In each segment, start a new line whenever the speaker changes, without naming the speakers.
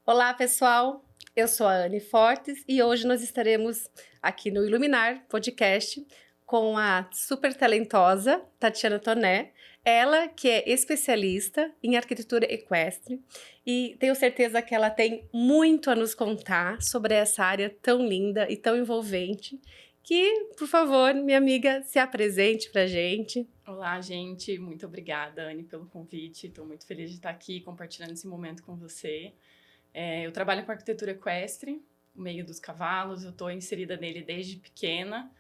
Olá, pessoal. Eu sou a Anne Fortes e hoje nós estaremos aqui no Iluminar Podcast com a super talentosa Tatiana Toné. Ela que é especialista em arquitetura equestre e tenho certeza que ela tem muito a nos contar sobre essa área tão linda e tão envolvente. Que, por favor, minha amiga, se apresente pra gente.
Olá, gente. Muito obrigada, Anne, pelo convite. Estou muito feliz de estar aqui compartilhando esse momento com você. Eu trabalho com arquitetura equestre, o meio dos cavalos. Eu estou inserida nele desde pequena.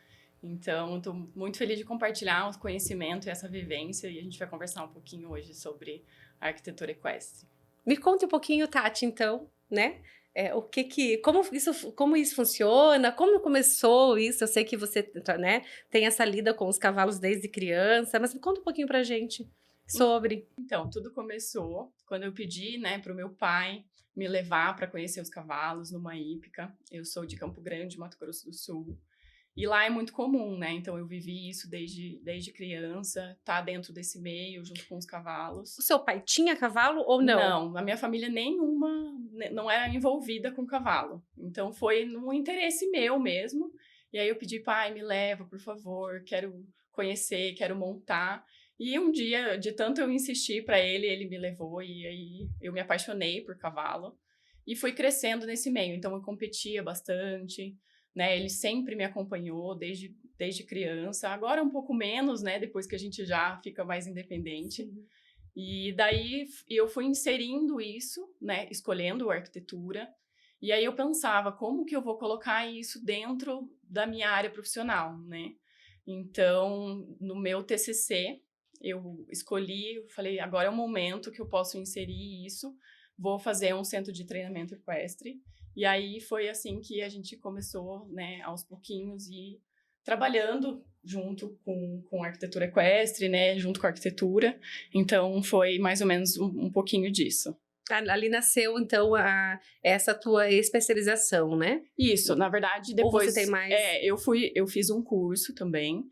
Então, estou muito feliz de compartilhar o conhecimento e essa vivência. E a gente vai conversar um pouquinho hoje sobre a arquitetura equestre.
Me conte um pouquinho, Tati, então, né? Como isso funciona? Como começou isso? Eu sei que você, né, tem essa lida com os cavalos desde criança, mas me conta um pouquinho pra gente sobre.
Então, tudo começou quando eu pedi, né, para o meu pai me levar para conhecer os cavalos numa hípica. Eu sou de Campo Grande, Mato Grosso do Sul. E lá é muito comum, né? Então, eu vivi isso desde criança, tá dentro desse meio, junto com os cavalos.
O seu pai tinha cavalo ou não?
Não, a minha família nenhuma não era envolvida com cavalo. Então, foi num interesse meu mesmo. E aí eu pedi, pai, me leva, por favor, quero conhecer, quero montar. E um dia, de tanto eu insistir para ele, ele me levou e aí eu me apaixonei por cavalo. E fui crescendo nesse meio. Então, eu competia bastante, né? Ele sempre me acompanhou desde criança. Agora um pouco menos, né? Depois que a gente já fica mais independente.
Sim.
E daí eu fui inserindo isso, né, escolhendo a arquitetura, e aí eu pensava, como que eu vou colocar isso dentro da minha área profissional, né? Então, no meu TCC, eu falei, agora é o momento que eu posso inserir isso, vou fazer um centro de treinamento equestre, e aí foi assim que a gente começou, né, aos pouquinhos, e trabalhando junto com a arquitetura equestre, né, junto com a arquitetura. Então, foi mais ou menos um pouquinho disso.
Ali nasceu, então, essa tua especialização, né?
Isso, na verdade, depois...
Ou você tem mais?
Eu fiz um curso também,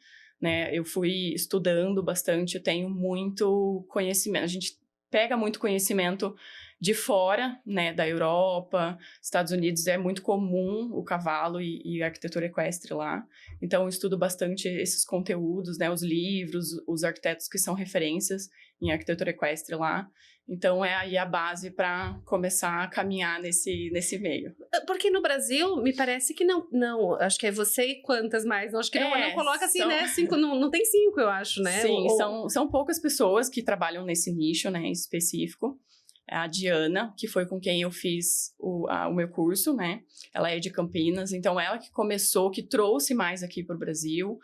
né, eu fui estudando bastante, eu tenho muito conhecimento, a gente pega muito conhecimento de fora, né, da Europa, Estados Unidos, é muito comum o cavalo e a arquitetura equestre lá. Então, eu estudo bastante esses conteúdos, né, os livros, os arquitetos que são referências em arquitetura equestre lá. Então, é aí a base para começar a caminhar nesse meio.
Porque no Brasil, me parece que não, acho que é você e quantas mais, acho que não coloca assim, né, 5, não tem 5, eu acho, né?
Sim, são poucas pessoas que trabalham nesse nicho, né, específico. A Diana, que foi com quem eu fiz o meu curso, né? Ela é de Campinas, então ela que começou, que trouxe mais aqui para o Brasil,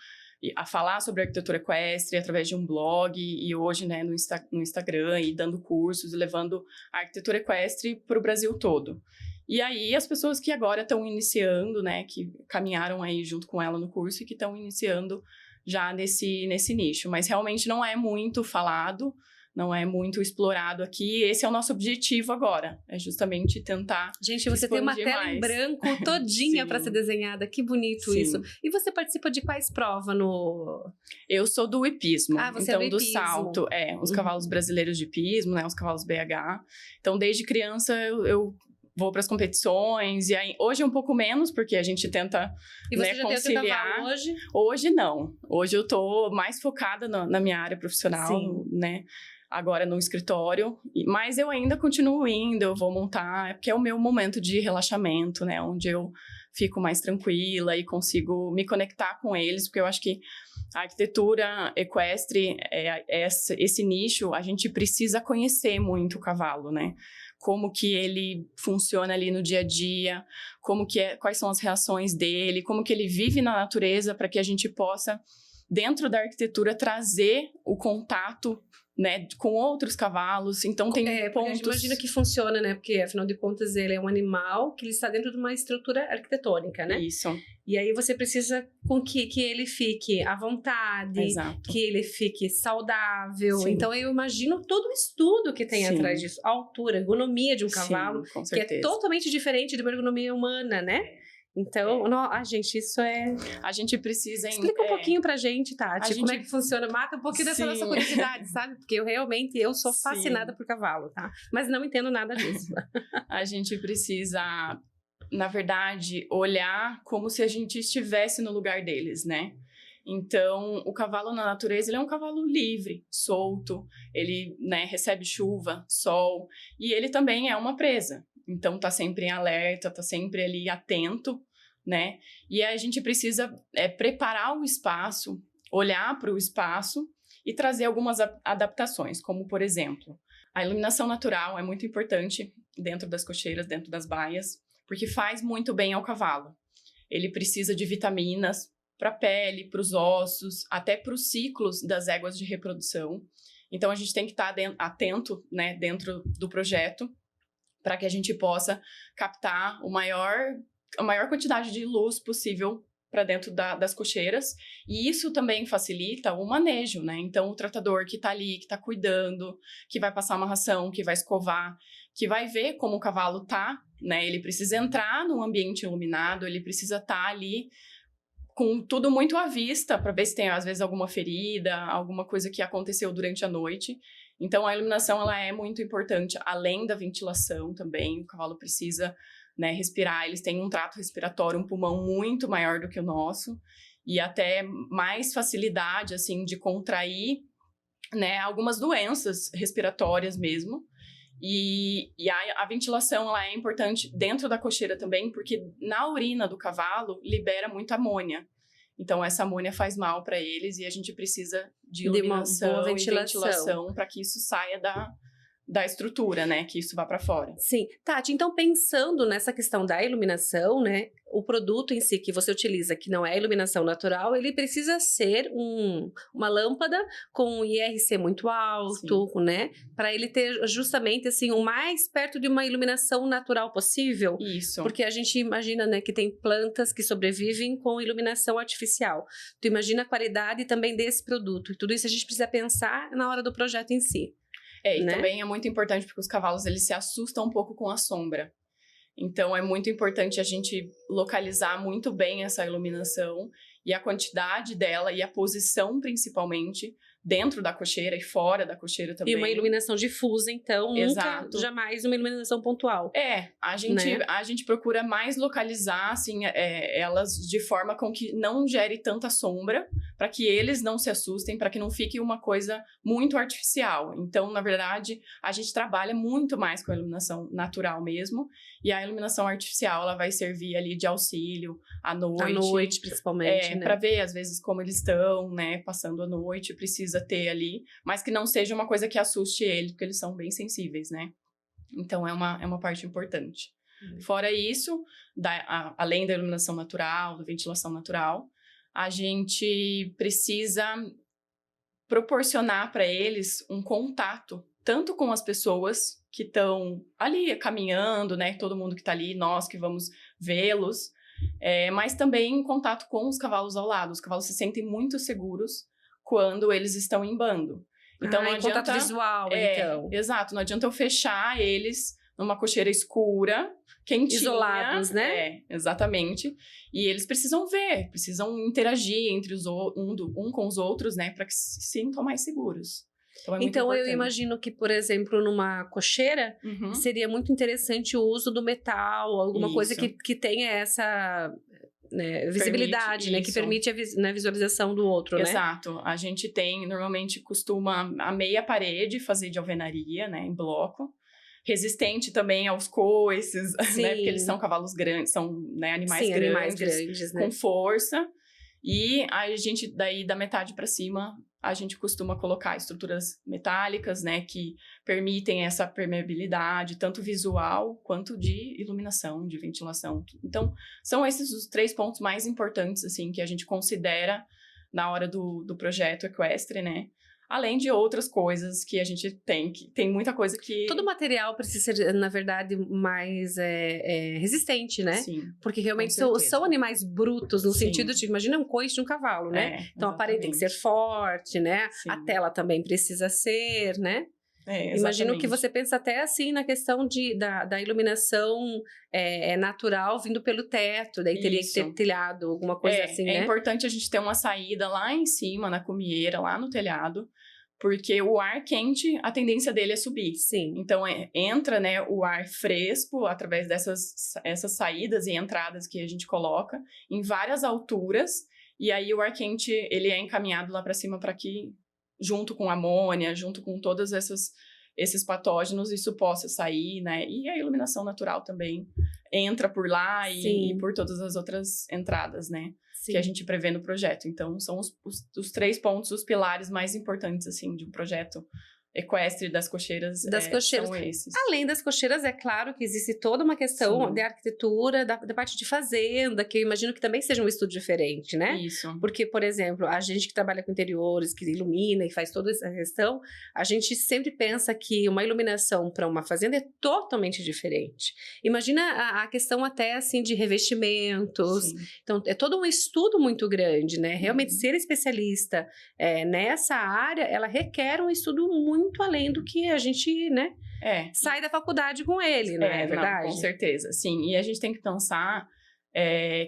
a falar sobre arquitetura equestre através de um blog e hoje, né, no Instagram, e dando cursos, levando a arquitetura equestre para o Brasil todo. E aí as pessoas que agora estão iniciando, né, que caminharam aí junto com ela no curso e que estão iniciando já nesse nicho, mas realmente não é muito falado, não é muito explorado aqui. Esse é o nosso objetivo agora, é justamente tentar.
Gente, você tem uma tela em branco todinha para ser desenhada, que bonito. Sim. Isso. E você participa de quais provas no...
Eu sou do hipismo,
você
então
é do
hipismo. Salto, os cavalos brasileiros de hipismo, né, os cavalos BH. Então, desde criança eu vou para as competições, e aí, hoje um pouco menos, porque a gente tenta,
e você já
conciliar.
Tem o cavalo hoje?
Hoje não. Hoje eu tô mais focada na minha área profissional, sim, né? Agora no escritório, mas eu ainda continuo indo, eu vou montar, porque é o meu momento de relaxamento, né, onde eu fico mais tranquila e consigo me conectar com eles, porque eu acho que a arquitetura equestre, esse nicho, a gente precisa conhecer muito o cavalo, né, como que ele funciona ali no dia a dia, quais são as reações dele, como que ele vive na natureza, para que a gente possa, dentro da arquitetura, trazer o contato, né, com outros cavalos. Então tem pontos...
A gente imagina que funciona, né, porque afinal de contas ele é um animal que ele está dentro de uma estrutura arquitetônica, né?
Isso.
E aí você precisa com que ele fique à vontade,
exato,
que ele fique saudável.
Sim.
Então eu imagino todo o estudo que tem, sim, atrás disso, a altura, a ergonomia de um cavalo,
sim, com
que
certeza,
é totalmente diferente de uma ergonomia humana, né? Então, gente, isso é...
A gente precisa...
Explica um pouquinho pra gente, Tati, como é que funciona. Mata um pouquinho dessa
Sim.
nossa curiosidade, sabe? Porque eu sou
Sim.
fascinada por cavalo, tá? Mas não entendo nada disso.
A gente precisa, na verdade, olhar como se a gente estivesse no lugar deles, né? Então, o cavalo na natureza, ele é um cavalo livre, solto, ele, né, recebe chuva, sol, e ele também é uma presa. Então, tá sempre em alerta, tá sempre ali atento, né? E a gente precisa preparar o espaço, olhar para o espaço e trazer algumas adaptações, como, por exemplo, a iluminação natural é muito importante dentro das cocheiras, dentro das baias, porque faz muito bem ao cavalo. Ele precisa de vitaminas para a pele, para os ossos, até para os ciclos das éguas de reprodução. Então, a gente tem que estar atento, né, dentro do projeto, para que a gente possa captar a maior quantidade de luz possível para dentro das cocheiras. E isso também facilita o manejo, né? Então, o tratador que está ali, que está cuidando, que vai passar uma ração, que vai escovar, que vai ver como o cavalo está, né? Ele precisa entrar num ambiente iluminado, ele precisa estar ali com tudo muito à vista, para ver se tem, às vezes, alguma ferida, alguma coisa que aconteceu durante a noite. Então, a iluminação, ela é muito importante, além da ventilação também. O cavalo precisa, né, respirar. Eles têm um trato respiratório, um pulmão muito maior do que o nosso, e até mais facilidade, assim, de contrair, né, algumas doenças respiratórias mesmo. E a ventilação, ela é importante dentro da cocheira também, porque na urina do cavalo libera muita amônia. Então, essa amônia faz mal para eles e a gente precisa de iluminação e ventilação para que isso saia da estrutura, né? Que isso vá para fora.
Sim. Tati, então pensando nessa questão da iluminação, né? O produto em si que você utiliza, que não é iluminação natural, ele precisa ser uma lâmpada com um IRC muito alto, sim, né? Para ele ter justamente, assim, o mais perto de uma iluminação natural possível.
Isso.
Porque a gente imagina, né, que tem plantas que sobrevivem com iluminação artificial. Tu imagina a qualidade também desse produto. E tudo isso a gente precisa pensar na hora do projeto em si.
E também é muito importante porque os cavalos, eles se assustam um pouco com a sombra. Então, é muito importante a gente localizar muito bem essa iluminação e a quantidade dela e a posição, principalmente, dentro da cocheira e fora da cocheira também.
E uma iluminação difusa, então,
exato,
nunca, jamais uma iluminação pontual.
A gente procura mais localizar, assim, elas de forma com que não gere tanta sombra, para que eles não se assustem, para que não fique uma coisa muito artificial. Então, na verdade, a gente trabalha muito mais com a iluminação natural mesmo, e a iluminação artificial, ela vai servir ali de auxílio à noite. À
noite, principalmente, né?
Para ver, às vezes, como eles estão, né, passando a noite, precisa ter ali, mas que não seja uma coisa que assuste eles, porque eles são bem sensíveis, né? Então, é uma parte importante. Fora isso, além da iluminação natural, da ventilação natural, a gente precisa proporcionar para eles um contato, tanto com as pessoas que estão ali caminhando, né? Todo mundo que está ali, nós que vamos vê-los, mas também em contato com os cavalos ao lado. Os cavalos se sentem muito seguros quando eles estão em bando. Então, não adianta...
contato visual, então.
Exato, não adianta eu fechar eles numa cocheira escura, quentinha.
Isolados, né?
Exatamente. E eles precisam ver, precisam interagir entre um com os outros, né? Para que se sintam mais seguros.
Então eu imagino que, por exemplo, numa cocheira, seria muito interessante o uso do metal, alguma coisa que tenha essa... né, visibilidade, né, que permite a visualização do outro, né?
Exato. A gente normalmente costuma a meia parede fazer de alvenaria, né, em bloco. Resistente também aos coices, né, porque eles são cavalos grandes, são, né, animais grandes, né? Com força. E a gente, daí, da metade para cima, a gente costuma colocar estruturas metálicas, né, que permitem essa permeabilidade, tanto visual quanto de iluminação, de ventilação. Então, são esses os 3 pontos mais importantes, assim, que a gente considera na hora do projeto equestre, né? Além de outras coisas que a gente tem muita coisa que...
Todo material precisa ser, na verdade, mais resistente, né?
Sim.
Porque realmente são animais brutos, no sentido de, imagina um coice de um cavalo, né? Então, a parede tem que ser forte, né? Sim. A tela também precisa ser, né? Imagino que você pensa até assim na questão da iluminação natural vindo pelo teto, daí teria que ter telhado, alguma coisa assim, né?
É importante a gente ter uma saída lá em cima, na cumieira, lá no telhado, porque o ar quente, a tendência dele é subir.
Sim.
Então, entra, né, o ar fresco através essas saídas e entradas que a gente coloca em várias alturas, e aí o ar quente, ele é encaminhado lá para cima para que, junto com amônia, junto com todos esses patógenos, isso possa sair, né? E a iluminação natural também entra por lá e por todas as outras entradas, né? Sim. Que a gente prevê no projeto. Então, são os 3 pontos, os pilares mais importantes, assim, de um projeto equestre das cocheiras, são esses.
Além das cocheiras, é claro que existe toda uma questão de arquitetura, da parte de fazenda, que eu imagino que também seja um estudo diferente, né?
Isso.
Porque, por exemplo, a gente que trabalha com interiores, que ilumina e faz toda essa questão, a gente sempre pensa que uma iluminação para uma fazenda é totalmente diferente. Imagina a questão até, assim, de revestimentos. Sim. Então, é todo um estudo muito grande, né? Realmente, ser especialista nessa área, ela requer um estudo muito além do que a gente, né, sai da faculdade com ele, não é verdade?
Não, com certeza, sim. E a gente tem que pensar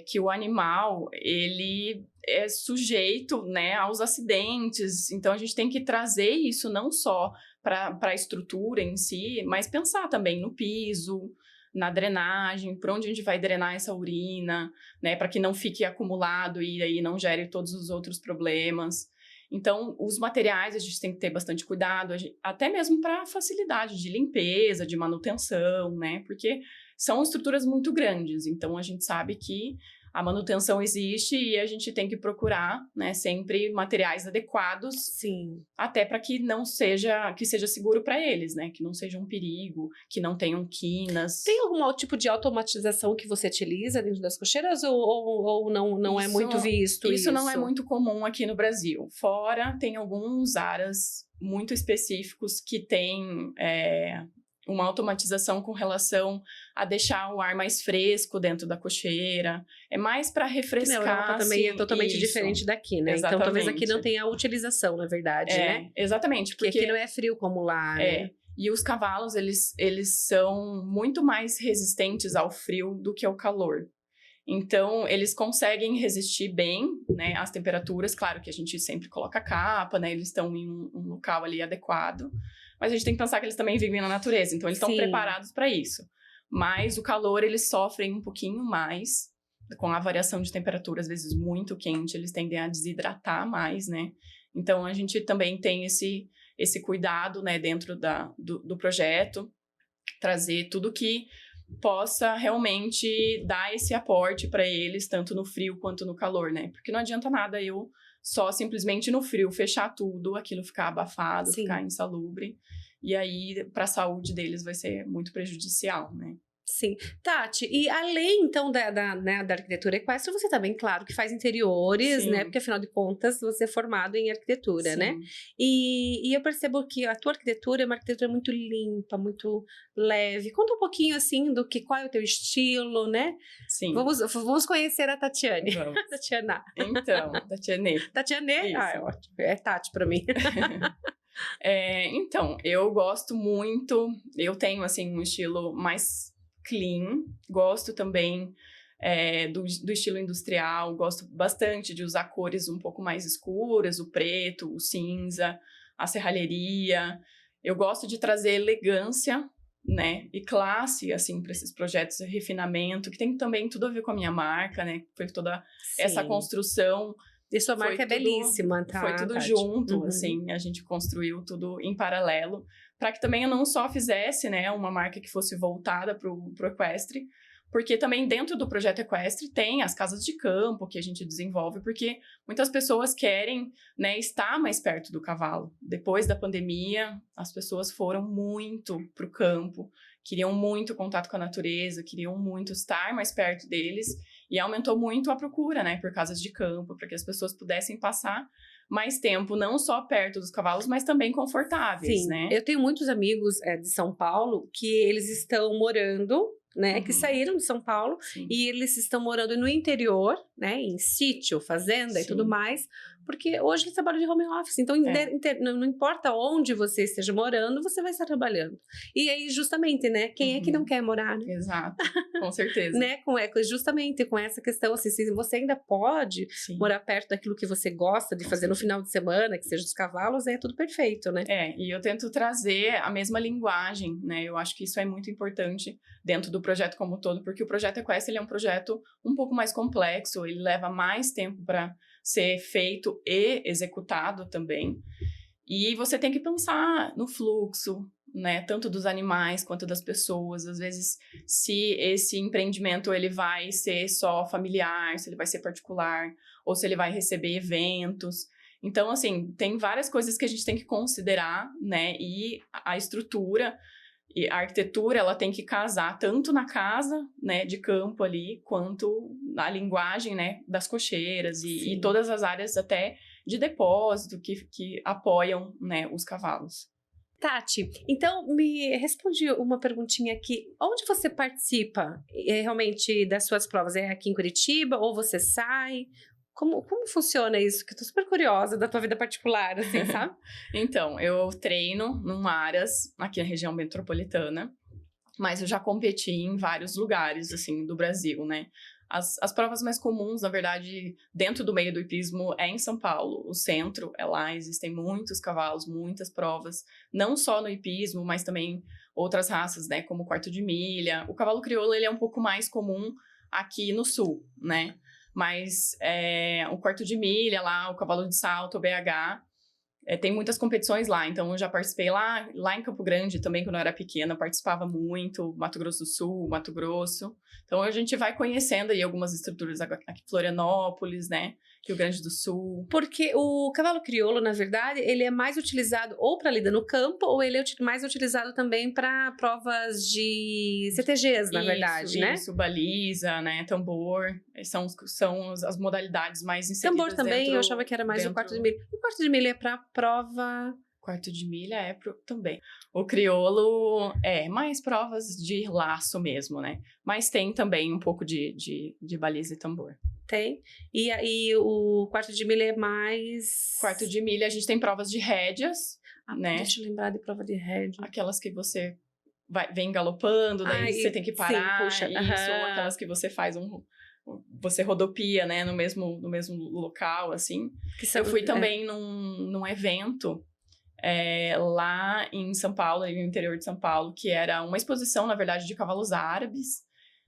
que o animal, ele é sujeito, né, aos acidentes. Então, a gente tem que trazer isso não só para a estrutura em si, mas pensar também no piso, na drenagem, por onde a gente vai drenar essa urina, né, para que não fique acumulado e aí não gere todos os outros problemas. Então, os materiais a gente tem que ter bastante cuidado, até mesmo para facilidade de limpeza, de manutenção, né? Porque são estruturas muito grandes, então a gente sabe que a manutenção existe e a gente tem que procurar, né, sempre materiais adequados.
Sim.
Até para que seja seguro para eles, né? Que não seja um perigo, que não tenham quinas.
Tem algum tipo de automatização que você utiliza dentro das cocheiras ou não é muito visto isso?
Isso não é muito comum aqui no Brasil. Fora, tem alguns aras muito específicos que têm uma automatização com relação a deixar o ar mais fresco dentro da cocheira. É mais para refrescar.
Na Europa também é totalmente diferente daqui, né?
Exatamente.
Então, talvez aqui não tenha a utilização, na verdade, né?
Exatamente.
Porque aqui não é frio como lá, né?
E os cavalos, eles são muito mais resistentes ao frio do que ao calor. Então, eles conseguem resistir bem, né, às temperaturas. Claro que a gente sempre coloca capa, né? Eles estão em um local ali adequado. Mas a gente tem que pensar que eles também vivem na natureza. Então, eles estão preparados para isso. Mas o calor, eles sofrem um pouquinho mais com a variação de temperatura. Às vezes, muito quente, eles tendem a desidratar mais, né? Então, a gente também tem esse cuidado, né, dentro do projeto. Trazer tudo que possa realmente dar esse aporte para eles, tanto no frio quanto no calor, né? Porque não adianta nada eu só simplesmente no frio fechar tudo, aquilo ficar abafado, ficar insalubre. E aí, para a saúde deles vai ser muito prejudicial, né?
Sim. Tati, e além, então, da arquitetura equestre, você também, claro, que faz interiores, né? Porque, afinal de contas, você é formado em arquitetura, né? E eu percebo que a tua arquitetura é uma arquitetura muito limpa, muito leve. Conta um pouquinho, assim, qual é o teu estilo, né?
Sim.
Vamos conhecer a Tatiane.
Vamos.
Tatiana.
Então, Tatiane.
Tatiane?
Isso.
É ótimo. É Tati pra mim.
Então, eu gosto muito, eu tenho, assim, um estilo mais clean, gosto também do estilo industrial, gosto bastante de usar cores um pouco mais escuras, o preto, o cinza, a serralheria. Eu gosto de trazer elegância, né, e classe, assim, para esses projetos de refinamento, que tem também tudo a ver com a minha marca, né, foi toda essa construção.
E sua marca é belíssima, tá?
Foi tudo junto, assim, a gente construiu tudo em paralelo, para que também eu não só fizesse, né, uma marca que fosse voltada pro equestre, porque também dentro do projeto equestre tem as casas de campo que a gente desenvolve, porque muitas pessoas querem, né, estar mais perto do cavalo. Depois da pandemia, as pessoas foram muito pro campo, queriam muito contato com a natureza, queriam muito estar mais perto deles, e aumentou muito a procura, né, por casas de campo, para que as pessoas pudessem passar mais tempo, não só perto dos cavalos, mas também confortáveis, né?
Eu tenho muitos amigos de São Paulo que eles estão morando, né, que saíram de São Paulo e eles estão morando no interior, né, em sítio, fazenda e tudo mais, porque hoje eles trabalham de home office, então não importa onde você esteja morando, você vai estar trabalhando. E aí, justamente, né, quem é que não quer morar, né?
Exato, com certeza.
Né, justamente com essa questão, assim, se você ainda pode morar perto daquilo que você gosta de fazer no final de semana, que seja os cavalos, é tudo perfeito, né?
E eu tento trazer a mesma linguagem, né? Eu acho que isso é muito importante dentro do projeto como um todo, porque o projeto Equestre, ele é um projeto um pouco mais complexo, ele leva mais tempo para ser feito e executado também. E você tem que pensar no fluxo, né, tanto dos animais quanto das pessoas. Às vezes, se esse empreendimento ele vai ser só familiar, se ele vai ser particular, ou se ele vai receber eventos. Então, assim, tem várias coisas que a gente tem que considerar, né, e a estrutura e a arquitetura, ela tem que casar tanto na casa, né, de campo ali, quanto na linguagem, né, das cocheiras e todas as áreas até de depósito que apoiam, né, os cavalos.
Tati, então me responde uma perguntinha aqui. Onde você participa realmente das suas provas? É aqui em Curitiba ou você sai? Como funciona isso? Que eu tô super curiosa da tua vida particular, assim, sabe?
Então, eu treino num Aras, aqui na região metropolitana, mas eu já competi em vários lugares, assim, do Brasil, né? As provas mais comuns, na verdade, dentro do meio do hipismo, é em São Paulo. O centro é lá, existem muitos cavalos, muitas provas, não só no hipismo, mas também outras raças, né? Como o quarto de milha. O cavalo crioulo, ele é um pouco mais comum aqui no sul, né? Mas o quarto de milha lá, o cavalo de salto, o BH, tem muitas competições lá. Então, eu já participei lá em Campo Grande também, quando eu era pequena, eu participava muito, Mato Grosso do Sul, Mato Grosso. Então, a gente vai conhecendo aí algumas estruturas aqui em Florianópolis, né? Rio Grande do Sul.
Porque o cavalo crioulo, na verdade, ele é mais utilizado ou para lida no campo, ou ele é mais utilizado também para provas de CTGs, na verdade, né?
Isso, baliza, né? Tambor. São as modalidades mais inseridas.
Tambor também, eu achava que era mais o quarto de milha. O quarto de milha é para prova...
Quarto de milha também. O crioulo é mais provas de laço mesmo, né? Mas tem também um pouco de baliza e tambor.
Tem. E o quarto de milha é mais...
Quarto de milha, a gente tem provas de rédeas, né?
Deixa eu lembrar de prova de rédea.
Aquelas que você vem galopando, daí você tem que parar.
Sim, puxa.
Isso, ou aquelas que você faz você rodopia, né? No mesmo local, assim. Eu fui também num evento... lá em São Paulo, no interior de São Paulo, que era uma exposição, na verdade, de cavalos árabes.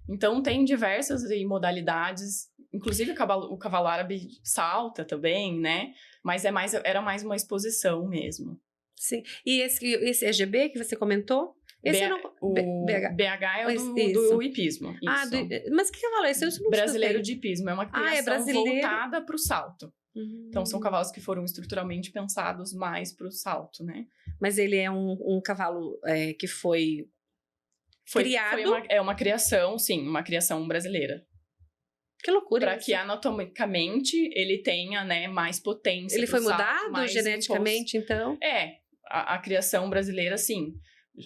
Então, tem diversas modalidades, inclusive o cavalo árabe salta também, né? Mas era mais uma exposição mesmo.
Sim. E esse EGB que você comentou?
BH é o do hipismo. Isso.
Mas que cavalo é esse?
Brasileiro de hipismo. É uma criação voltada para o salto. Então, são cavalos que foram estruturalmente pensados mais para o salto, né?
Mas ele é um cavalo que foi criado...
É uma criação, sim, uma criação brasileira.
Que loucura.
Para que anatomicamente ele tenha, né, mais potência.
Ele foi mudado geneticamente, então?
A criação brasileira, sim.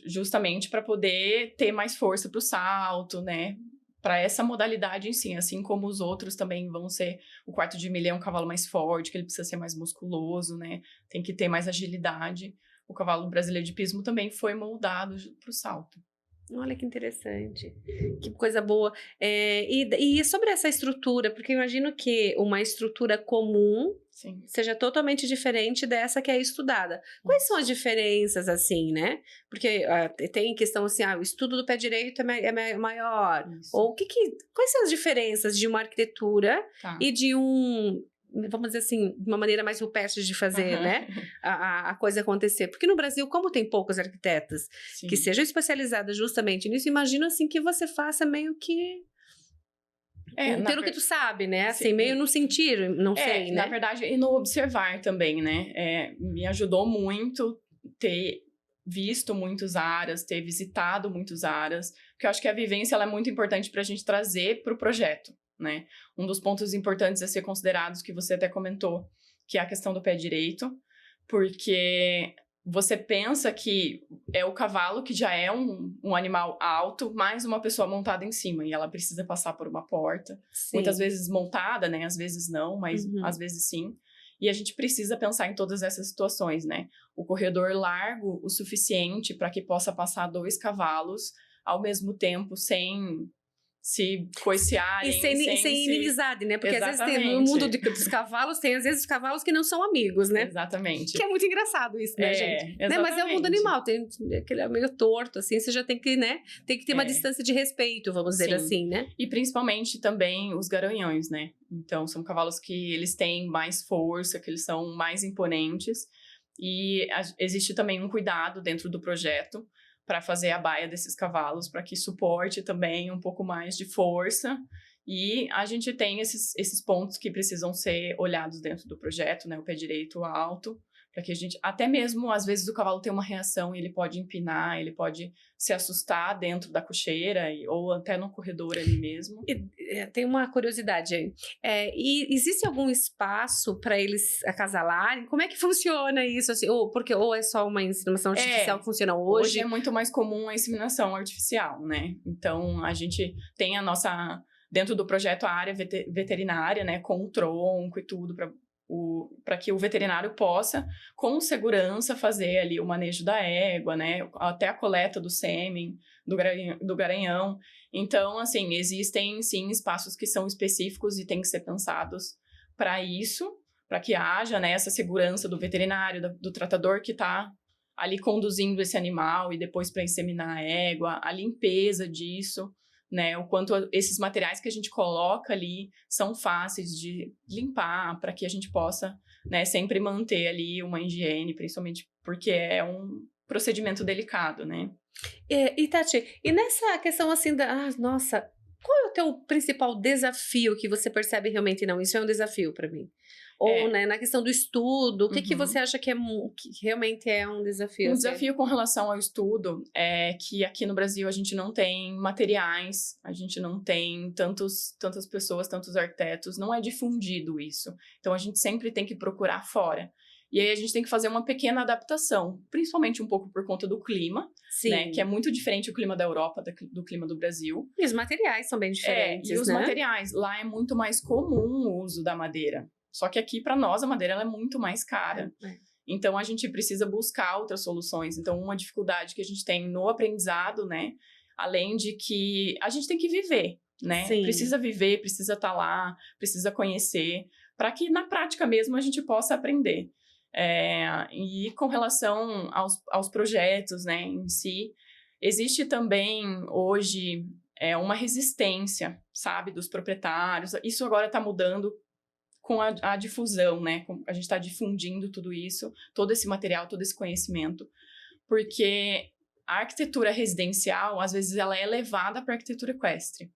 Justamente para poder ter mais força para o salto, né? Para essa modalidade em si, assim como os outros também vão ser... O quarto de milha é um cavalo mais forte, que ele precisa ser mais musculoso, né? Tem que ter mais agilidade. O cavalo brasileiro de hipismo também foi moldado para o salto.
Olha que interessante, que coisa boa. E sobre essa estrutura, porque eu imagino que uma estrutura comum seja totalmente diferente dessa que é estudada. Quais são as diferenças, assim, né? Porque tem questão assim, o estudo do pé direito é maior. Isso. Ou quais são as diferenças de uma arquitetura e de vamos dizer assim, de uma maneira mais rupestre de fazer, né, a coisa acontecer. Porque no Brasil, como tem poucas arquitetas que sejam especializadas justamente nisso, imagino assim que você faça meio que... pelo que tu sabe, né, assim, meio no sentir, não sei, né.
Na verdade, e no observar também, né, me ajudou muito ter visto muitos aras, ter visitado muitos aras, porque eu acho que a vivência ela é muito importante para a gente trazer para o projeto. Né? Um dos pontos importantes a ser considerados, que você até comentou, que é a questão do pé direito, porque você pensa que é o cavalo que já é um animal alto, mais uma pessoa montada em cima, e ela precisa passar por uma porta, muitas vezes montada, né? Às vezes não, mas às vezes sim. E a gente precisa pensar em todas essas situações, né? O corredor largo o suficiente para que possa passar 2 cavalos ao mesmo tempo, sem se coiciarem.
E sem inimizade, né? Porque
Exatamente.
às vezes no mundo dos cavalos, tem às vezes os cavalos que não são amigos, né?
Exatamente.
Que é muito engraçado isso, né, gente?
Exatamente.
Né? Mas é o mundo animal, tem aquele meio torto, assim, você já tem que, né? Tem que ter uma distância de respeito, vamos dizer assim, né?
E principalmente também os garanhões, né? Então, são cavalos que eles têm mais força, que eles são mais imponentes. E existe também um cuidado dentro do projeto para fazer a baia desses cavalos, para que suporte também um pouco mais de força. E a gente tem esses pontos que precisam ser olhados dentro do projeto, né? O pé direito alto, para que a gente... Até mesmo, às vezes, o cavalo tem uma reação, ele pode empinar, ele pode se assustar dentro da cocheira, ou até no corredor ali mesmo.
Tem uma curiosidade aí. E existe algum espaço para eles acasalarem? Como é que funciona isso? Assim, ou é só uma inseminação artificial que funciona hoje?
Hoje é muito mais comum a inseminação artificial, né? Então, a gente tem a nossa... Dentro do projeto, a área veterinária, né? Com o tronco e tudo, para que o veterinário possa, com segurança, fazer ali o manejo da égua, né? Até a coleta do sêmen, do garanhão. Então, assim, existem, sim, espaços que são específicos e têm que ser pensados para isso, para que haja, né, essa segurança do veterinário, do tratador que está ali conduzindo esse animal e depois para inseminar a égua, a limpeza disso, né, o quanto esses materiais que a gente coloca ali são fáceis de limpar, para que a gente possa, né, sempre manter ali uma higiene, principalmente porque é um procedimento delicado, né?
E Tati, e nessa questão assim nossa, qual é o teu principal desafio que você percebe realmente, não, isso é um desafio para mim? Ou, né, na questão do estudo, o que você acha que realmente é um desafio?
Um desafio com relação ao estudo é que aqui no Brasil a gente não tem materiais, a gente não tem tantas pessoas, tantos arquitetos, não é difundido isso. Então a gente sempre tem que procurar fora. E aí a gente tem que fazer uma pequena adaptação, principalmente um pouco por conta do clima, né, que é muito diferente o clima da Europa do clima do Brasil.
E os materiais são bem diferentes,
e os materiais, lá é muito mais comum o uso da madeira. Só que aqui, para nós, a madeira ela é muito mais cara. Então, a gente precisa buscar outras soluções. Então, uma dificuldade que a gente tem no aprendizado, né? Além de que a gente tem que viver, né? Sim. Precisa viver, precisa estar lá, precisa conhecer, para que na prática mesmo a gente possa aprender. E com relação aos projetos, né, em si, existe também hoje uma resistência, sabe, dos proprietários. Isso agora está mudando com a difusão, né? A gente está difundindo tudo isso, todo esse material, todo esse conhecimento, porque a arquitetura residencial, às vezes, ela é levada para a arquitetura equestre.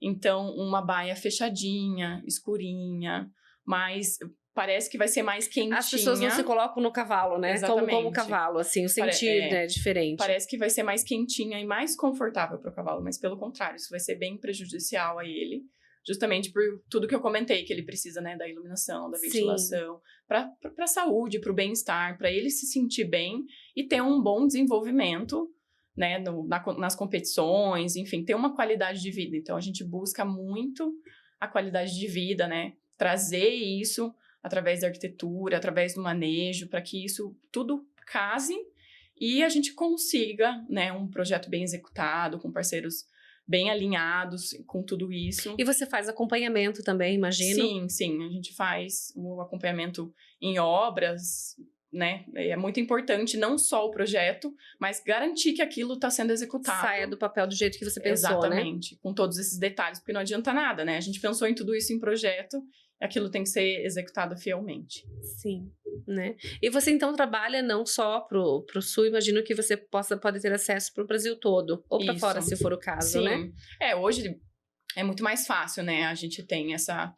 Então, uma baia fechadinha, escurinha, mas parece que vai ser mais quentinha.
As pessoas não se colocam no cavalo, né?
Exatamente.
Como cavalo, assim, o sentir é diferente.
Parece que vai ser mais quentinha e mais confortável para o cavalo, mas pelo contrário, isso vai ser bem prejudicial a ele. Justamente por tudo que eu comentei, que ele precisa, né, da iluminação, da ventilação, para a saúde, para o bem-estar, para ele se sentir bem e ter um bom desenvolvimento, né, nas competições, enfim, ter uma qualidade de vida. Então, a gente busca muito a qualidade de vida, né, trazer isso através da arquitetura, através do manejo, para que isso tudo case e a gente consiga, né, um projeto bem executado, com parceiros bem alinhados com tudo isso.
E você faz acompanhamento também, imagino?
Sim, a gente faz o acompanhamento em obras, né? É muito importante não só o projeto, mas garantir que aquilo está sendo executado.
Saia do papel do jeito que você pensou,
exatamente,
né?
Com todos esses detalhes, porque não adianta nada, né? A gente pensou em tudo isso em projeto, aquilo tem que ser executado fielmente.
Sim, né? E você então trabalha não só pro Sul, imagino que você pode ter acesso pro Brasil todo, ou para fora, se for o caso, né?
Hoje é muito mais fácil, né? A gente tem essa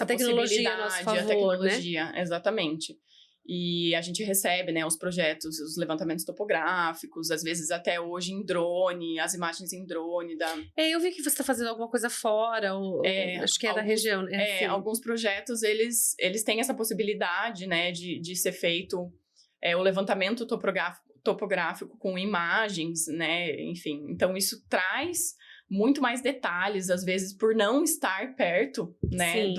tecnologia a nosso favor,
a tecnologia, né? Exatamente. E a gente recebe, né, os projetos, os levantamentos topográficos, às vezes até hoje em drone, as imagens em drone.
Eu vi que você está fazendo alguma coisa fora, acho que da região.
Alguns projetos, eles têm essa possibilidade, né, de ser feito o levantamento topográfico com imagens, né, enfim. Então, isso traz muito mais detalhes, às vezes, por não estar perto, né,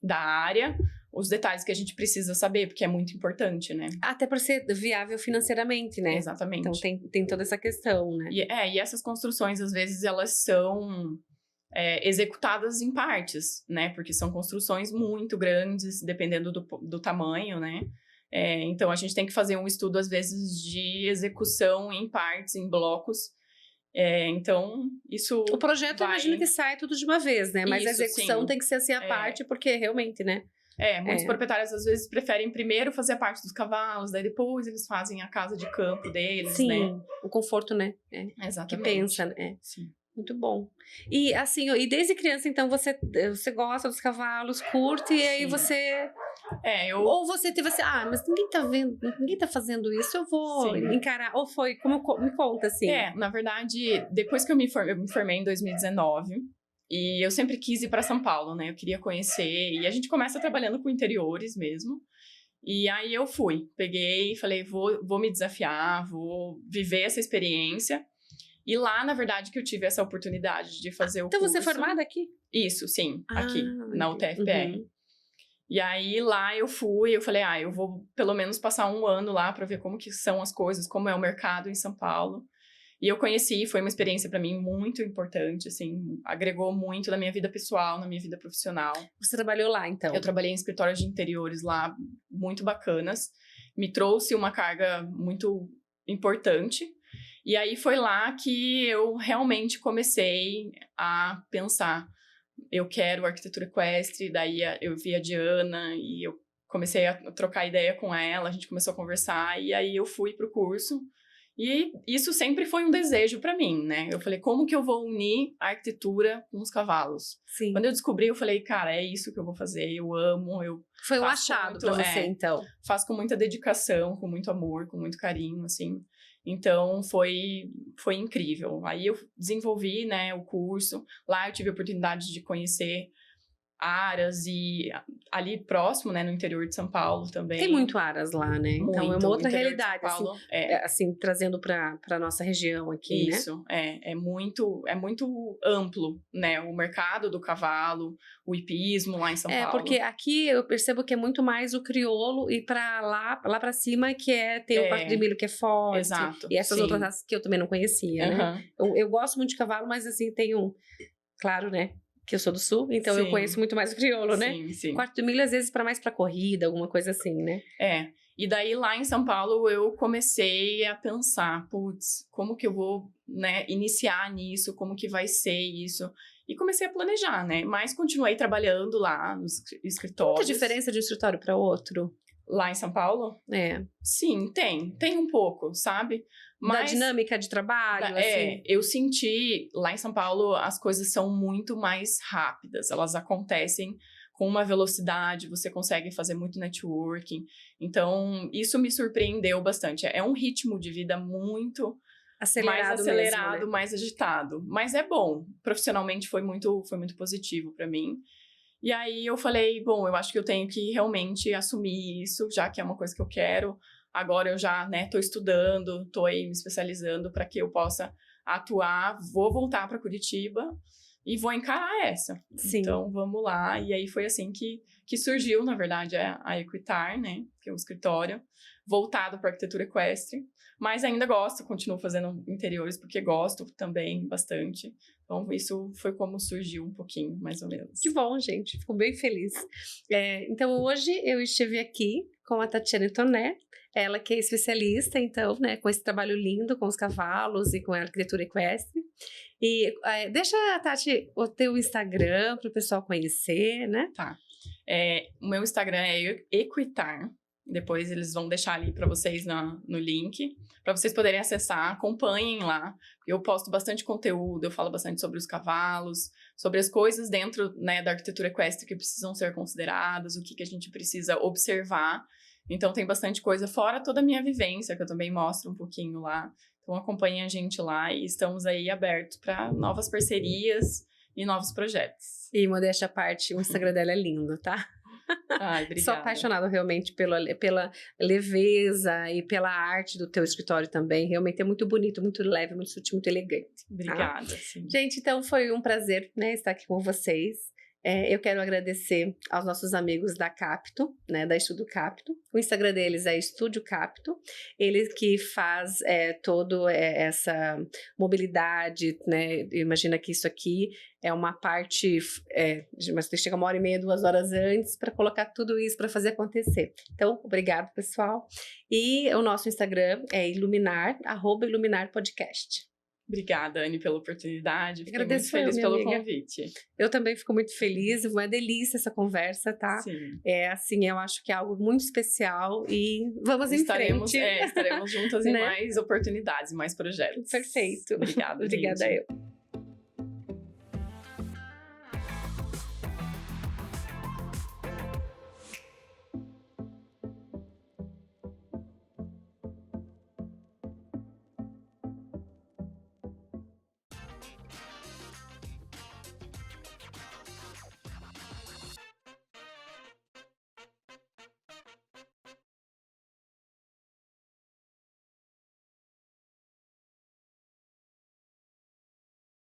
da área. os detalhes que a gente precisa saber, porque é muito importante, né?
Até para ser viável financeiramente, né?
Exatamente.
Então tem toda essa questão, né?
E essas construções, às vezes, elas são executadas em partes, né? Porque são construções muito grandes, dependendo do tamanho, né? Então, a gente tem que fazer um estudo, às vezes, de execução em partes, em blocos. Então, isso
O projeto, eu imagino que sai tudo de uma vez, né? Mas a
Isso,
execução
sim.
tem que ser assim a parte, porque realmente, né?
Muitos proprietários, às vezes, preferem primeiro fazer a parte dos cavalos, daí depois eles fazem a casa de campo deles,
Sim,
né?
o conforto, né?
Exatamente.
Que pensa, né?
Sim.
Muito bom. E assim, e desde criança, então, você gosta dos cavalos, curte, e aí
Sim.
você...
Ou
você teve assim, mas ninguém tá vendo, ninguém tá fazendo isso, eu vou
Sim.
encarar. Ou foi, me conta, assim.
Na verdade, depois que eu me formei em 2019, e eu sempre quis ir para São Paulo, né? Eu queria conhecer, e a gente começa trabalhando com interiores mesmo. E aí eu peguei e falei, vou me desafiar, vou viver essa experiência. E lá, na verdade, que eu tive essa oportunidade de fazer o curso.
Então você é formada aqui?
Isso, sim, aqui, na UTFPR.
Uhum.
E aí, lá eu falei, eu vou pelo menos passar um ano lá para ver como que são as coisas, como é o mercado em São Paulo. E eu conheci, foi uma experiência para mim muito importante, assim, agregou muito na minha vida pessoal, na minha vida profissional.
Você trabalhou lá, então?
Eu trabalhei em escritórios de interiores lá, muito bacanas. Me trouxe uma carga muito importante. E aí foi lá que eu realmente comecei a pensar. Eu quero arquitetura equestre, daí eu vi a Diana e eu comecei a trocar ideia com ela, a gente começou a conversar e aí eu fui pro curso. E isso sempre foi um desejo para mim, né? Eu falei, como que eu vou unir a arquitetura com os cavalos?
Sim.
Quando eu descobri, eu falei, cara, é isso que eu vou fazer, eu amo,
Foi um achado para você, então.
Faço com muita dedicação, com muito amor, com muito carinho, assim. Então, foi incrível. Aí eu desenvolvi, né, o curso. Lá eu tive a oportunidade de conhecer Aras e ali próximo, né, no interior de São Paulo também.
Tem muito Aras lá, né?
Muito,
então é uma outra realidade,
Paulo,
assim, trazendo para nossa região aqui,
isso, né? É muito amplo, né? O mercado do cavalo, o hipismo lá em São Paulo.
Porque aqui eu percebo que é muito mais o crioulo e para lá para cima que tem o quarto de milho que é forte.
Exato.
E essas outras raças que eu também não conhecia, né? Eu gosto muito de cavalo, mas assim, claro, né? Que eu sou do sul, então eu conheço muito mais o crioulo, né?
Sim.
Quarto de milho, às vezes, mais pra corrida, alguma coisa assim, né?
E daí lá em São Paulo eu comecei a pensar, como que eu vou, né, iniciar nisso, como que vai ser isso? E comecei a planejar, né? Mas continuei trabalhando lá nos escritórios.
Muita diferença de um escritório para outro?
Lá em São Paulo? Sim, tem um pouco, sabe?
Mas, da dinâmica de trabalho, assim?
Eu senti, lá em São Paulo, as coisas são muito mais rápidas. Elas acontecem com uma velocidade, você consegue fazer muito networking. Então, isso me surpreendeu bastante. É um ritmo de vida muito mais acelerado,
mesmo, né?
mais agitado. Mas é bom. Profissionalmente foi muito positivo para mim. E aí eu falei, bom, eu acho que eu tenho que realmente assumir isso, já que é uma coisa que eu quero. Agora eu já, né, tô estudando, tô aí me especializando para que eu possa atuar. Vou voltar para Curitiba e vou encarar essa.
Sim.
Então, vamos lá. E aí foi assim que surgiu, na verdade, a Equitar, né, que é um escritório voltado para arquitetura equestre. Mas ainda continuo fazendo interiores, porque gosto também bastante. Então, isso foi como surgiu um pouquinho, mais ou menos.
Que bom, gente. Fico bem feliz. Então, hoje eu estive aqui com a Tatiana Toné, ela que é especialista, então, né, com esse trabalho lindo com os cavalos e com a arquitetura equestre. E deixa, Tati, o teu Instagram para o pessoal conhecer, né?
Tá. O meu Instagram é Equitar. Depois eles vão deixar ali para vocês no link, para vocês poderem acessar, acompanhem lá. Eu posto bastante conteúdo, eu falo bastante sobre os cavalos, sobre as coisas dentro, né, da arquitetura equestre que precisam ser consideradas, o que a gente precisa observar. Então tem bastante coisa, fora toda a minha vivência, que eu também mostro um pouquinho lá. Então acompanhem a gente lá e estamos aí abertos para novas parcerias e novos projetos.
E modéstia à parte, o Instagram dela é lindo, tá?
Ai, obrigada.
Sou apaixonada realmente pela leveza e pela arte do teu escritório também. Realmente é muito bonito, muito leve, muito sutil, muito elegante.
Obrigada, sim.
Gente, então foi um prazer, né, estar aqui com vocês. Eu quero agradecer aos nossos amigos da Capto, né, da Estudo Capto. O Instagram deles é Estúdio Capto. Ele que faz toda essa mobilidade, né? Imagina que isso aqui é uma parte, mas tem que chegar 1h30, 2 horas antes para colocar tudo isso para fazer acontecer. Então, obrigado, pessoal. E o nosso Instagram é iluminar, @iluminarpodcast.
Obrigada, Anne, pela oportunidade. Fiquei
Agradeço
muito feliz pelo
amiga.
convite.
Eu também fico muito feliz, uma delícia essa conversa, tá?
Sim.
Assim, eu acho que é algo muito especial e vamos em frente.
Estaremos juntas em
Né?
mais oportunidades, mais projetos.
Perfeito.
Obrigada,
Obrigada
gente.
eu.